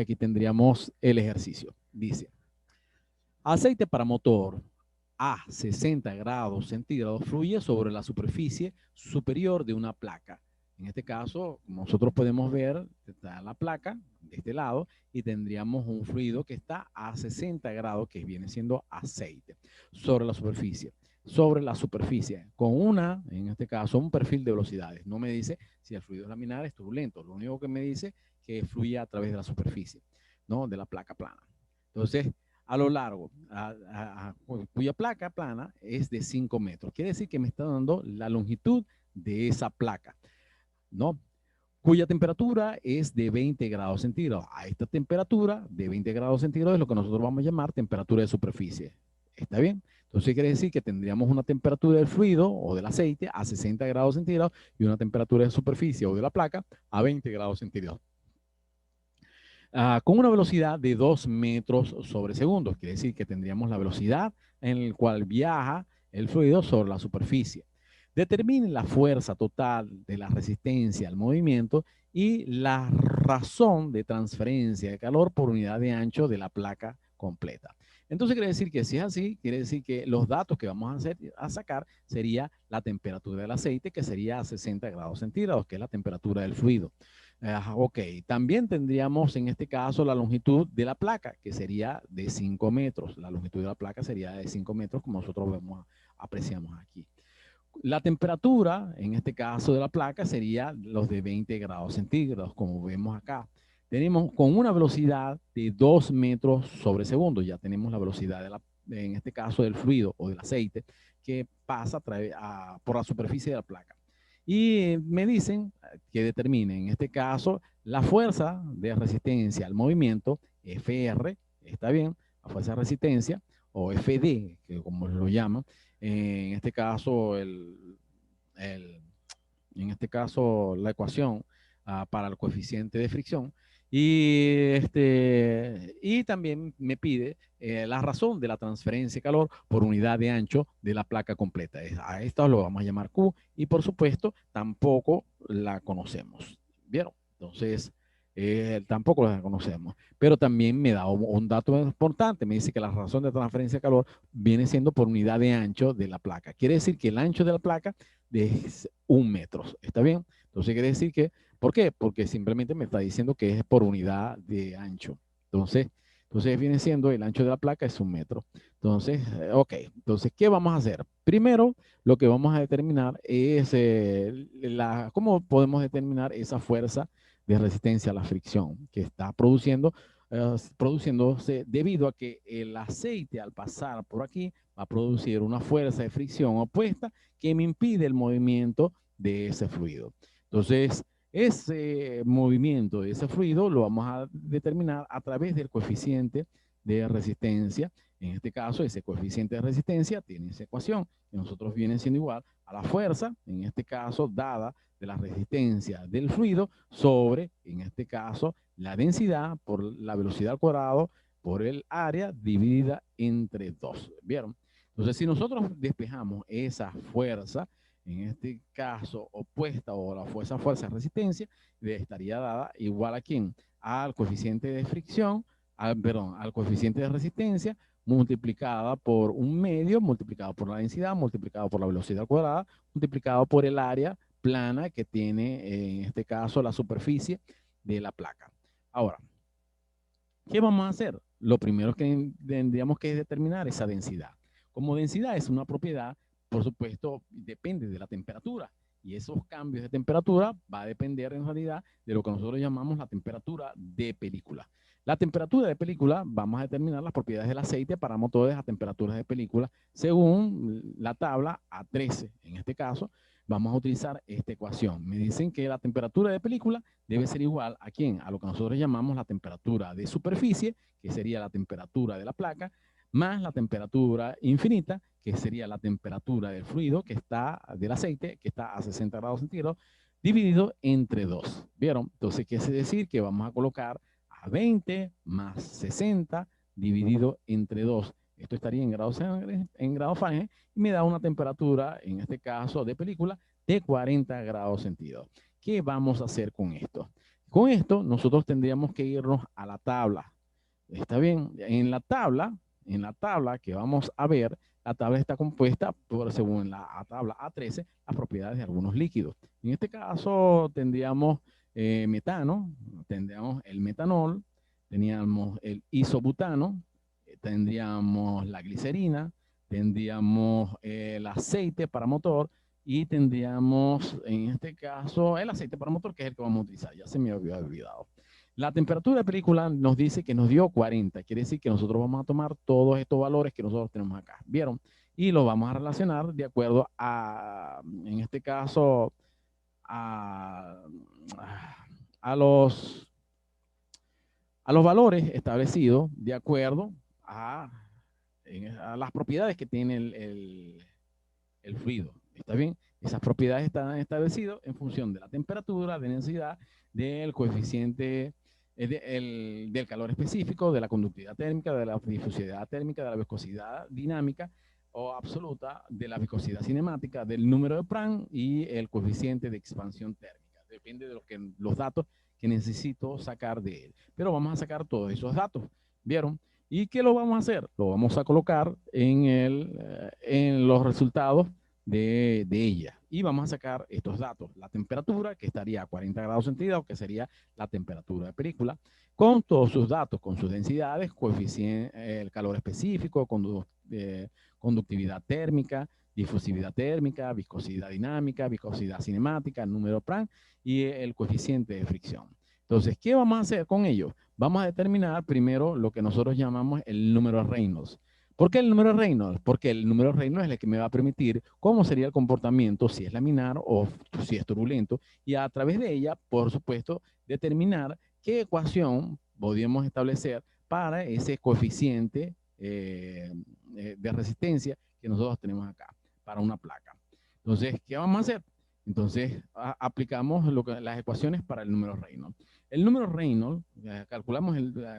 Aquí tendríamos el ejercicio. Dice, aceite para motor a 60 grados centígrados fluye sobre la superficie superior de una placa. En este caso, como nosotros podemos ver, está la placa de este lado y tendríamos un fluido que está a 60 grados, que viene siendo aceite, sobre la superficie. Sobre la superficie, con en este caso, un perfil de velocidades. No me dice si el fluido es laminar, es turbulento. Lo único que me dice que fluye a través de la superficie, ¿no? De la placa plana. Entonces, a lo largo, cuya placa plana es de 5 metros. Quiere decir que me está dando la longitud de esa placa, ¿no? Cuya temperatura es de 20 grados centígrados. A esta temperatura de 20 grados centígrados es lo que nosotros vamos a llamar temperatura de superficie. ¿Está bien? Entonces quiere decir que tendríamos una temperatura del fluido o del aceite a 60 grados centígrados y una temperatura de superficie o de la placa a 20 grados centígrados. Con una velocidad de 2 metros sobre segundo. Quiere decir que tendríamos la velocidad en la cual viaja el fluido sobre la superficie. Determine la fuerza total de la resistencia al movimiento y la razón de transferencia de calor por unidad de ancho de la placa completa. Entonces quiere decir que si es así, quiere decir que los datos que vamos a sacar sería la temperatura del aceite, que sería a 60 grados centígrados, que es la temperatura del fluido. Ok, también tendríamos en este caso la longitud de la placa, que sería de 5 metros. La longitud de la placa sería de 5 metros, como nosotros apreciamos aquí. La temperatura, en este caso de la placa, sería los de 20 grados centígrados, como vemos acá. Tenemos con una velocidad de 2 metros sobre segundo. Ya tenemos la velocidad, en este caso, del fluido o del aceite que pasa por la superficie de la placa. Y me dicen que determine, en este caso, la fuerza de resistencia al movimiento, FR, está bien, la fuerza de resistencia, o FD, que como lo llaman, en este caso, en este caso la ecuación para el coeficiente de fricción. Y también me pide la razón de la transferencia de calor por unidad de ancho de la placa completa. A esta lo vamos a llamar Q y por supuesto tampoco la conocemos. ¿Vieron? Entonces, tampoco la conocemos. Pero también me da un dato importante. Me dice que la razón de transferencia de calor viene siendo por unidad de ancho de la placa. Quiere decir que el ancho de la placa es 1 metro. ¿Está bien? Entonces quiere decir que, ¿por qué? Porque simplemente me está diciendo que es por unidad de ancho. Entonces viene siendo el ancho de la placa es 1 metro. Entonces, ok. Entonces, ¿qué vamos a hacer? Primero, lo que vamos a determinar es cómo podemos determinar esa fuerza de resistencia a la fricción que está produciéndose debido a que el aceite al pasar por aquí va a producir una fuerza de fricción opuesta que me impide el movimiento de ese fluido. Entonces, ese movimiento de ese fluido lo vamos a determinar a través del coeficiente de resistencia. En este caso, ese coeficiente de resistencia tiene esa ecuación que nosotros viene siendo igual a la fuerza, en este caso, dada de la resistencia del fluido sobre, en este caso, la densidad por la velocidad al cuadrado por el área dividida entre 2. ¿Vieron? Entonces, si nosotros despejamos esa fuerza, en este caso opuesta o la fuerza de resistencia, estaría dada igual a quién? Al coeficiente de fricción, al coeficiente de resistencia, multiplicada por un medio, multiplicado por la densidad, multiplicado por la velocidad cuadrada, multiplicado por el área plana que tiene, en este caso, la superficie de la placa. Ahora, ¿qué vamos a hacer? Lo primero que tendríamos que determinar es esa densidad. Como densidad es una propiedad, por supuesto, depende de la temperatura. Y esos cambios de temperatura va a depender en realidad de lo que nosotros llamamos la temperatura de película. La temperatura de película, vamos a determinar las propiedades del aceite para motores a temperaturas de película según la tabla A13. En este caso, vamos a utilizar esta ecuación. Me dicen que la temperatura de película debe ser igual a quién? A lo que nosotros llamamos la temperatura de superficie, que sería la temperatura de la placa, más la temperatura infinita, que sería la temperatura del fluido que está, del aceite, que está a 60 grados centígrados, dividido entre 2. ¿Vieron? Entonces, ¿qué quiere decir? Que vamos a colocar a 20 más 60 dividido entre 2. Esto estaría en grados Fahrenheit y me da una temperatura, en este caso de película, de 40 grados centígrados. ¿Qué vamos a hacer con esto? Con esto, nosotros tendríamos que irnos a la tabla. ¿Está bien? En la tabla que vamos a ver, la tabla está compuesta por, según la tabla A13, las propiedades de algunos líquidos. En este caso, tendríamos metano, tendríamos el metanol, teníamos el isobutano, tendríamos la glicerina, tendríamos el aceite para motor y tendríamos, en este caso, el aceite para motor, que es el que vamos a utilizar. Ya se me había olvidado. La temperatura de película nos dice que nos dio 40. Quiere decir que nosotros vamos a tomar todos estos valores que nosotros tenemos acá. ¿Vieron? Y los vamos a relacionar de acuerdo a, en este caso, a, a los valores establecidos de acuerdo a las propiedades que tiene el fluido. ¿Está bien? Esas propiedades están establecidas en función de la temperatura, de densidad, del coeficiente del calor específico, de la conductividad térmica, de la difusividad térmica, de la viscosidad dinámica o absoluta, de la viscosidad cinemática, del número de Prandtl y el coeficiente de expansión térmica. Depende de los datos que necesito sacar de él. Pero vamos a sacar todos esos datos. ¿Vieron? ¿Y qué lo vamos a hacer? Lo vamos a colocar en los resultados de ella. Y vamos a sacar estos datos. La temperatura, que estaría a 40 grados centígrados, que sería la temperatura de película, con todos sus datos, con sus densidades, coeficiente, el calor específico, conductividad térmica, difusividad térmica, viscosidad dinámica, viscosidad cinemática, número Prandtl y el coeficiente de fricción. Entonces, ¿qué vamos a hacer con ello? Vamos a determinar primero lo que nosotros llamamos el número Reynolds. ¿Por qué el número Reynolds? Porque el número Reynolds es el que me va a permitir cómo sería el comportamiento, si es laminar o si es turbulento, y a través de ella, por supuesto, determinar qué ecuación podríamos establecer para ese coeficiente de resistencia que nosotros tenemos acá, para una placa. Entonces, ¿qué vamos a hacer? Entonces, aplicamos las ecuaciones para el número Reynolds. El número Reynolds, calculamos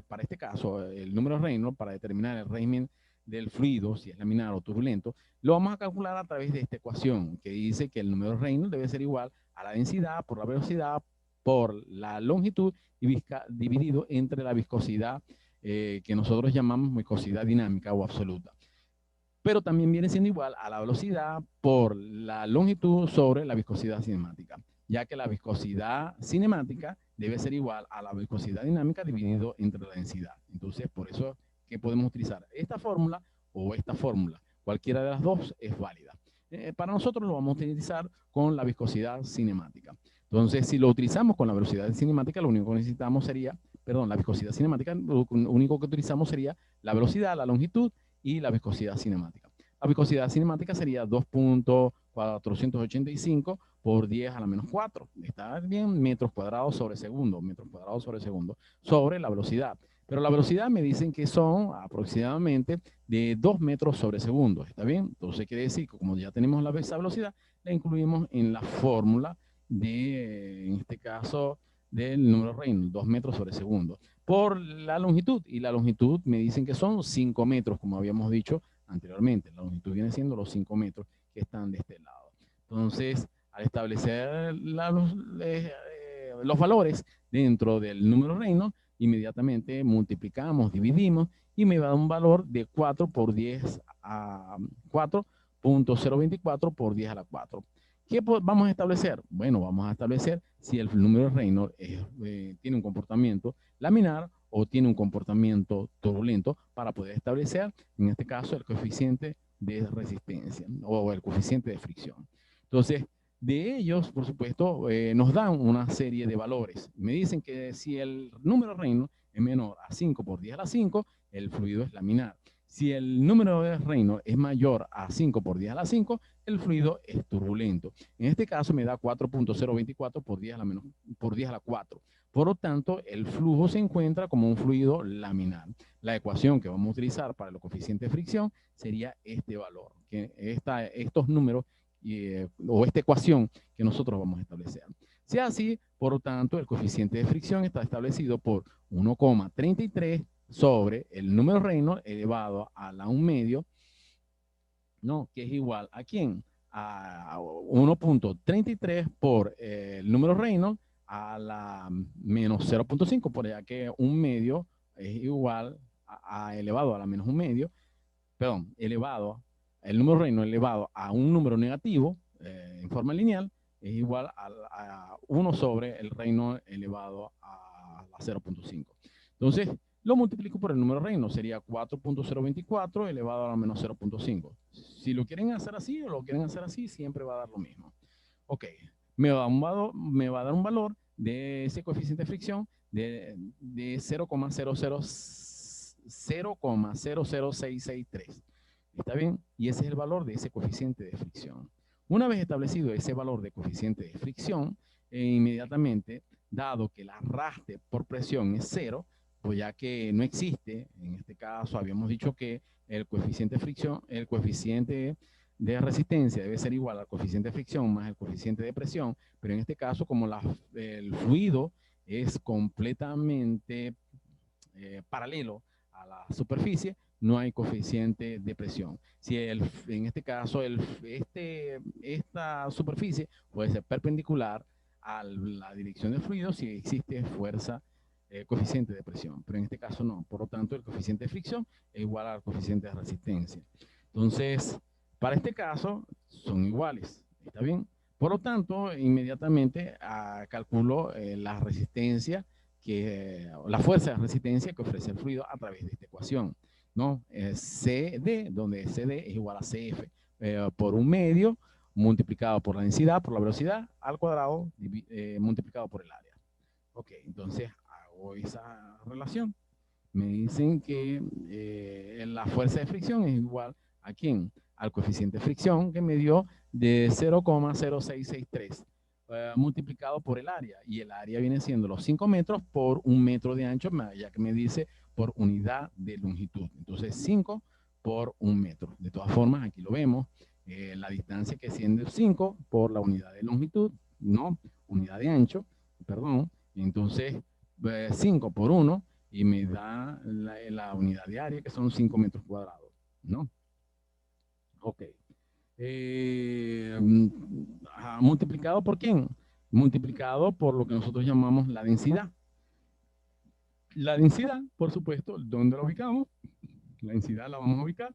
para este caso, el número Reynolds para determinar el régimen del fluido, si es laminar o turbulento, lo vamos a calcular a través de esta ecuación que dice que el número Reynolds debe ser igual a la densidad por la velocidad por la longitud y dividido entre la viscosidad que nosotros llamamos viscosidad dinámica o absoluta. Pero también viene siendo igual a la velocidad por la longitud sobre la viscosidad cinemática, ya que la viscosidad cinemática debe ser igual a la viscosidad dinámica dividido entre la densidad. Entonces, por eso que podemos utilizar esta fórmula o esta fórmula. Cualquiera de las dos es válida. Para nosotros lo vamos a utilizar con la viscosidad cinemática. Entonces, si lo utilizamos con la velocidad cinemática, lo único que necesitamos sería, perdón, la viscosidad cinemática, lo único que utilizamos sería la velocidad, la longitud y la viscosidad cinemática. La viscosidad cinemática sería 2.485 por 10 a la menos 4. Está bien, metros cuadrados sobre segundo, sobre la velocidad. Pero la velocidad me dicen que son aproximadamente de 2 metros sobre segundo. ¿Está bien? Entonces quiere decir que como ya tenemos esa velocidad, la incluimos en la fórmula de, en este caso, del número Reynolds, 2 metros sobre segundo, por la longitud. Y la longitud me dicen que son 5 metros, como habíamos dicho anteriormente. La longitud viene siendo los 5 metros que están de este lado. Entonces, al establecer los valores dentro del número Reynolds, inmediatamente multiplicamos, dividimos y me da un valor de 4 por 10 a 4.024 por 10 a la 4. ¿Qué vamos a establecer? Bueno, vamos a establecer si el número Reynolds tiene un comportamiento laminar o tiene un comportamiento turbulento para poder establecer, en este caso, el coeficiente de resistencia o el coeficiente de fricción. Entonces, de ellos, por supuesto, nos dan una serie de valores. Me dicen que si el número Reynolds es menor a 5 por 10 a la 5, el fluido es laminar. Si el número de Reynolds es mayor a 5 por 10 a la 5, el fluido es turbulento. En este caso me da 4.024 por 10 a la 4. Por lo tanto, el flujo se encuentra como un fluido laminar. La ecuación que vamos a utilizar para el coeficiente de fricción sería este valor, que estos números o esta ecuación que nosotros vamos a establecer. Si así, por lo tanto, el coeficiente de fricción está establecido por 1,33 sobre el número Reynolds elevado a la 1 medio, ¿no? Que es igual a ¿quién? A 1.33 por el número Reynolds a la menos 0.5, por ya que un medio es igual a elevado a la menos un medio, perdón, elevado, el número reino elevado a un número negativo en forma lineal es igual a 1 sobre el reino elevado a la 0.5. Entonces, lo multiplico por el número reino, sería 4.024 elevado a la menos 0.5. Si lo quieren hacer así o lo quieren hacer así, siempre va a dar lo mismo. Ok, me va a dar un valor de ese coeficiente de fricción de 0,00663. ¿Está bien? Y ese es el valor de ese coeficiente de fricción. Una vez establecido ese valor de coeficiente de fricción, inmediatamente, dado que el arrastre por presión es 0, pues ya que no existe, en este caso habíamos dicho que el coeficiente de fricción, el coeficiente de resistencia debe ser igual al coeficiente de fricción más el coeficiente de presión, pero en este caso, como el fluido es completamente paralelo a la superficie, no hay coeficiente de presión. Si en este caso esta superficie puede ser perpendicular a la dirección del fluido si existe fuerza, coeficiente de presión, pero en este caso no. Por lo tanto, el coeficiente de fricción es igual al coeficiente de resistencia. Entonces, para este caso, son iguales. ¿Está bien? Por lo tanto, inmediatamente calculo la resistencia, la fuerza de resistencia que ofrece el fluido a través de esta ecuación, ¿no? CD, donde CD es igual a CF por un medio multiplicado por la densidad, por la velocidad, al cuadrado multiplicado por el área. Ok, entonces hago esa relación. Me dicen que la fuerza de fricción es igual a ¿quién? Al coeficiente de fricción que me dio de 0,0663 multiplicado por el área. Y el área viene siendo los 5 metros por 1 metro de ancho, ya que me dice por unidad de longitud. Entonces 5 por 1 metro. De todas formas, aquí lo vemos. La distancia que siendo 5 por la unidad de longitud, no, unidad de ancho, perdón. Entonces 5 por 1 y me da la unidad de área que son 5 metros cuadrados, ¿no? Ok. ¿Multiplicado por quién? Multiplicado por lo que nosotros llamamos la densidad. La densidad, por supuesto, ¿dónde la ubicamos? La densidad la vamos a ubicar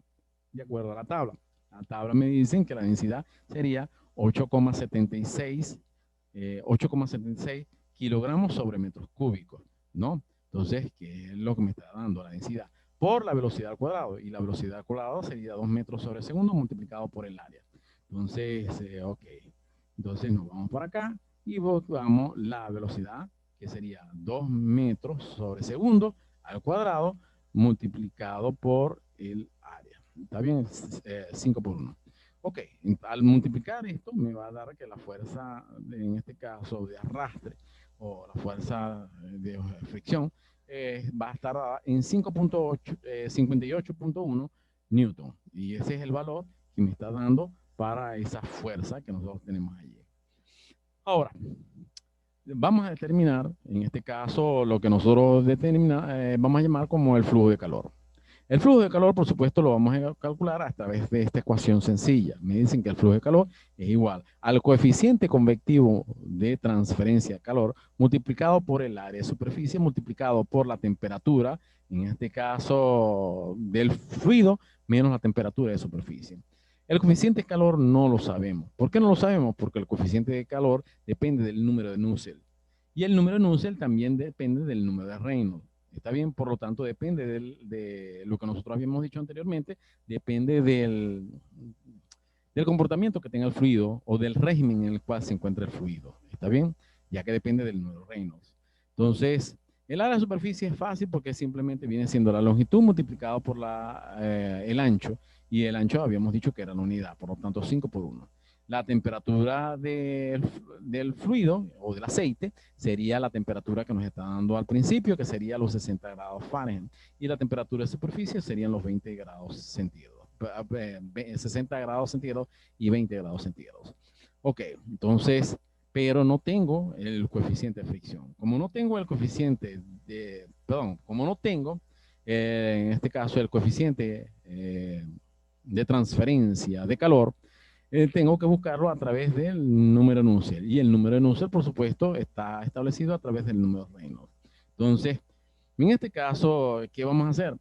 de acuerdo a la tabla. La tabla me dicen que la densidad sería 8,76 kilogramos sobre metros cúbicos, ¿no? Entonces, ¿qué es lo que me está dando la densidad? Por la velocidad al cuadrado. Y la velocidad al cuadrado sería 2 metros sobre segundo multiplicado por el área. Entonces, ok. Entonces nos vamos por acá y buscamos la velocidad, que sería 2 metros sobre segundo al cuadrado multiplicado por el área. ¿Está bien? 5 por 1. Ok, al multiplicar esto me va a dar que la fuerza, en este caso de arrastre, o la fuerza de fricción, va a estar en 58.1 newton. Y ese es el valor que me está dando para esa fuerza que nosotros tenemos allí. Ahora, vamos a determinar, en este caso, lo que nosotros vamos a llamar como el flujo de calor. El flujo de calor, por supuesto, lo vamos a calcular a través de esta ecuación sencilla. Me dicen que el flujo de calor es igual al coeficiente convectivo de transferencia de calor multiplicado por el área de superficie multiplicado por la temperatura, en este caso del fluido, menos la temperatura de superficie. El coeficiente de calor no lo sabemos. ¿Por qué no lo sabemos? Porque el coeficiente de calor depende del número de Nusselt. Y el número de Nusselt también depende del número de Reynolds. ¿Está bien? Por lo tanto, depende de lo que nosotros habíamos dicho anteriormente, depende del comportamiento que tenga el fluido o del régimen en el cual se encuentra el fluido. ¿Está bien? Ya que depende del número de Reynolds. Entonces, el área de superficie es fácil porque simplemente viene siendo la longitud multiplicado por el ancho, y el ancho habíamos dicho que era la unidad, por lo tanto 5 por 1. La temperatura del fluido o del aceite sería la temperatura que nos está dando al principio, que sería los 60 grados Fahrenheit. Y la temperatura de superficie serían los 20 grados centígrados. 60 grados centígrados y 20 grados centígrados. Ok, entonces, pero no tengo el coeficiente de fricción. Como no tengo el coeficiente como no tengo, en este caso, el coeficiente de transferencia de calor, tengo que buscarlo a través del número de Nusselt. Y el número de Nusselt, por supuesto, está establecido a través del número de Reynolds. Entonces, en este caso, ¿qué vamos a hacer?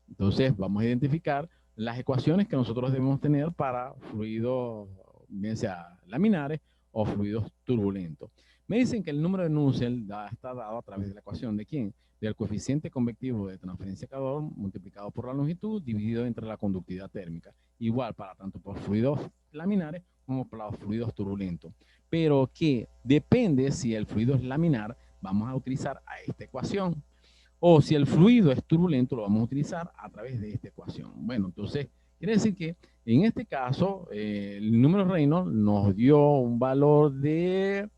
Entonces, vamos a identificar las ecuaciones que nosotros debemos tener para fluidos, bien sea laminares o fluidos turbulentos. Me dicen que el número de Nusselt está dado a través de la ecuación de quién? Del coeficiente convectivo de transferencia de calor multiplicado por la longitud dividido entre la conductividad térmica. Igual para tanto por fluidos laminares como para los fluidos turbulentos. Pero que depende si el fluido es laminar, vamos a utilizar a esta ecuación. O si el fluido es turbulento, lo vamos a utilizar a través de esta ecuación. Bueno, entonces, quiere decir que en este caso, el número Reynolds nos dio un valor de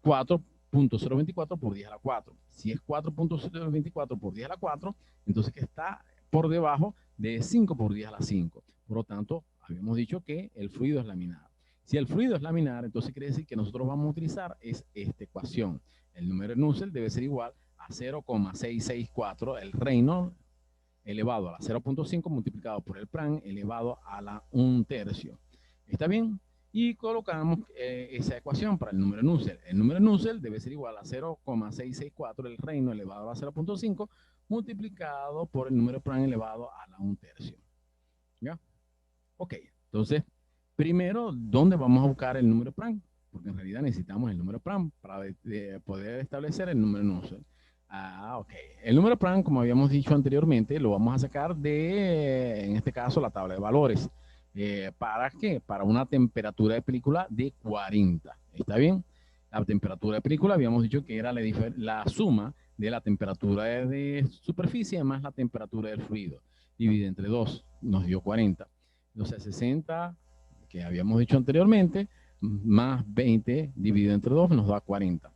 4.024 por 10 a la 4. Si es 4.024 por 10 a la 4, entonces que está por debajo de 5 por 10 a la 5. Por lo tanto, habíamos dicho que el fluido es laminar. Si el fluido es laminar, entonces quiere decir que nosotros vamos a utilizar es esta ecuación. El número de Nusselt debe ser igual a 0,664, el Reynolds elevado a la 0.5 multiplicado por el Prandtl elevado a la 1/3. ¿Está bien? Y colocamos esa ecuación para el número de Nusselt. El número de Nusselt debe ser igual a 0,664, el Reynolds elevado a la 0.5 multiplicado por el número de Prandtl elevado a la 1/3. ¿Ya? Ok, entonces, primero, ¿dónde vamos a buscar el número de Prandtl? Porque en realidad necesitamos el número de Prandtl para poder establecer el número de Nusselt. Ok. El número de Prandtl, como habíamos dicho anteriormente, lo vamos a sacar de, en este caso, la tabla de valores. ¿Para qué? Para una temperatura de película de 40. ¿Está bien? La temperatura de película habíamos dicho que era la suma de la temperatura de superficie más la temperatura del fluido. Divide entre 2, nos dio 40. Entonces 60, que habíamos dicho anteriormente, más 20 dividido entre 2 nos da 40.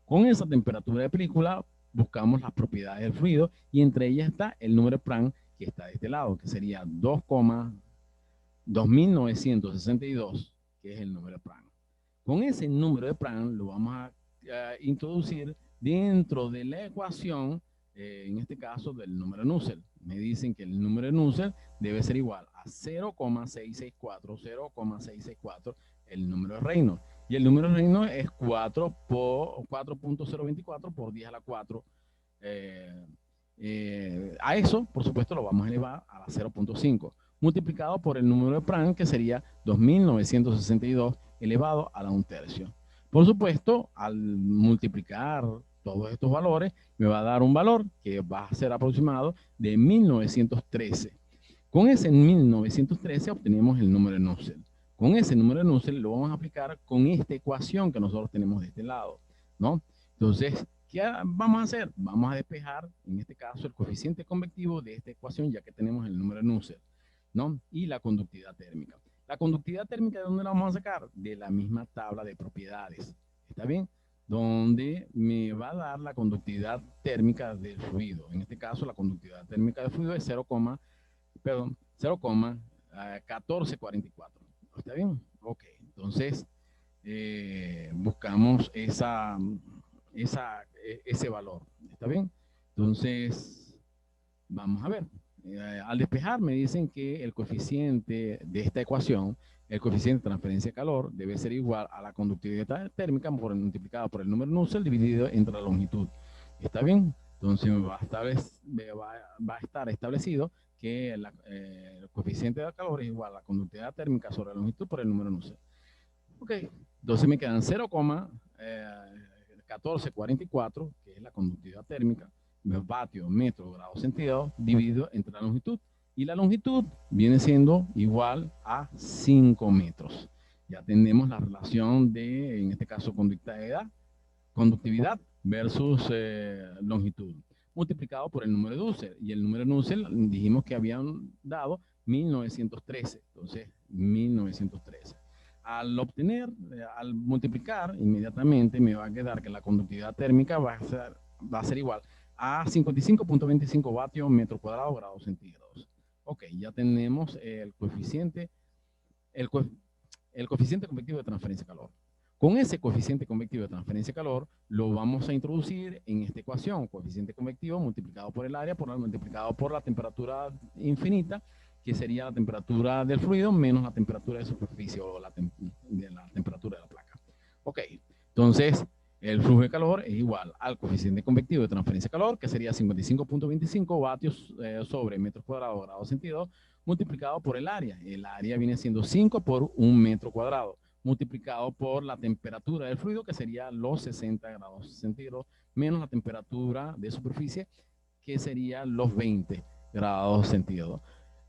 Con esa temperatura de película buscamos las propiedades del fluido y entre ellas está el número de Prandtl que está de este lado, que sería 2,2962, que es el número de Prandtl. Con ese número de Prandtl lo vamos a introducir dentro de la ecuación, en este caso del número de Nusselt. Me dicen que el número de Nusselt debe ser igual a 0,664 el número de Reynolds. Y el número de Reynolds es 4.024 por 10 a la 4. A eso, por supuesto, lo vamos a elevar a la 0.5, multiplicado por el número de Prandtl, que sería 2.962 elevado a la 1/3. Por supuesto, al multiplicar todos estos valores, me va a dar un valor que va a ser aproximado de 1913. Con ese 1913 obtenemos el número de Nusselt. Con ese número de Nusselt lo vamos a aplicar con esta ecuación que nosotros tenemos de este lado, ¿no? Entonces, ¿qué vamos a hacer? Vamos a despejar, en este caso, el coeficiente convectivo de esta ecuación, ya que tenemos el número de Nusselt, ¿no? Y la conductividad térmica. La conductividad térmica, ¿de dónde la vamos a sacar? De la misma tabla de propiedades. ¿Está bien? Donde me va a dar la conductividad térmica del fluido. En este caso, la conductividad térmica del fluido es 0,1444. ¿Está bien? Ok, entonces buscamos ese valor. ¿Está bien? Entonces, vamos a ver. Al despejar me dicen que el coeficiente de esta ecuación, el coeficiente de transferencia de calor, debe ser igual a la conductividad térmica multiplicada por el número Nusselt dividido entre la longitud. ¿Está bien? Entonces va a estar establecido que el coeficiente de calor es igual a la conductividad térmica sobre la longitud por el número Nusselt. Ok, entonces me quedan 0,1444, que es la conductividad térmica, vatio, metro, grado centígrado, dividido entre la longitud. Y la longitud viene siendo igual a 5 metros. Ya tenemos la relación de, en este caso, conductividad versus longitud, multiplicado por el número de Nusselt. Y el número de Nusselt dijimos que habían dado 1913. Entonces, 1913. Al obtener, al multiplicar, inmediatamente me va a quedar que la conductividad térmica va a ser igual a 55.25 vatios metro cuadrado grados centígrados. Ok, ya tenemos el coeficiente convectivo de transferencia de calor. Con ese coeficiente convectivo de transferencia de calor, lo vamos a introducir en esta ecuación, coeficiente convectivo multiplicado por el área, multiplicado por la temperatura infinita, que sería la temperatura del fluido menos la temperatura de superficie o la temperatura de la placa. Ok, entonces el flujo de calor es igual al coeficiente convectivo de transferencia de calor, que sería 55.25 vatios sobre metros cuadrados grados centígrados, multiplicado por el área. El área viene siendo 5 por 1 metro cuadrado, multiplicado por la temperatura del fluido, que sería los 60 grados centígrados, menos la temperatura de superficie, que sería los 20 grados centígrados,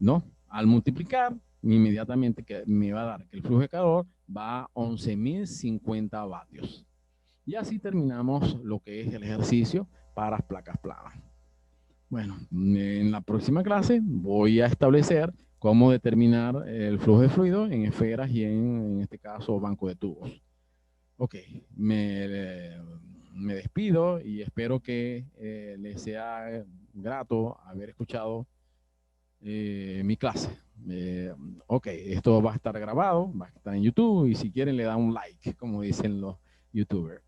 ¿no? Al multiplicar, inmediatamente que me va a dar que el flujo de calor va a 11.050 vatios. Y así terminamos lo que es el ejercicio para placas planas. Bueno, en la próxima clase voy a establecer cómo determinar el flujo de fluido en esferas y en este caso banco de tubos. Ok, me despido y espero que les sea grato haber escuchado mi clase. Ok, esto va a estar grabado, va a estar en YouTube y si quieren le dan un like, como dicen los youtubers.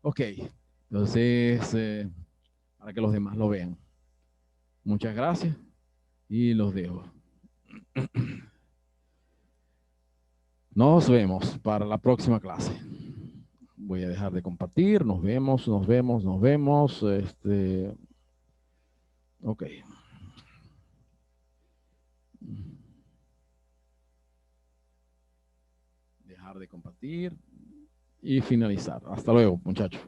Ok, entonces, para que los demás lo vean. Muchas gracias y los dejo. Nos vemos para la próxima clase. Voy a dejar de compartir. Nos vemos, nos vemos, nos vemos. Ok. Dejar de compartir y finalizar. Hasta luego, muchachos.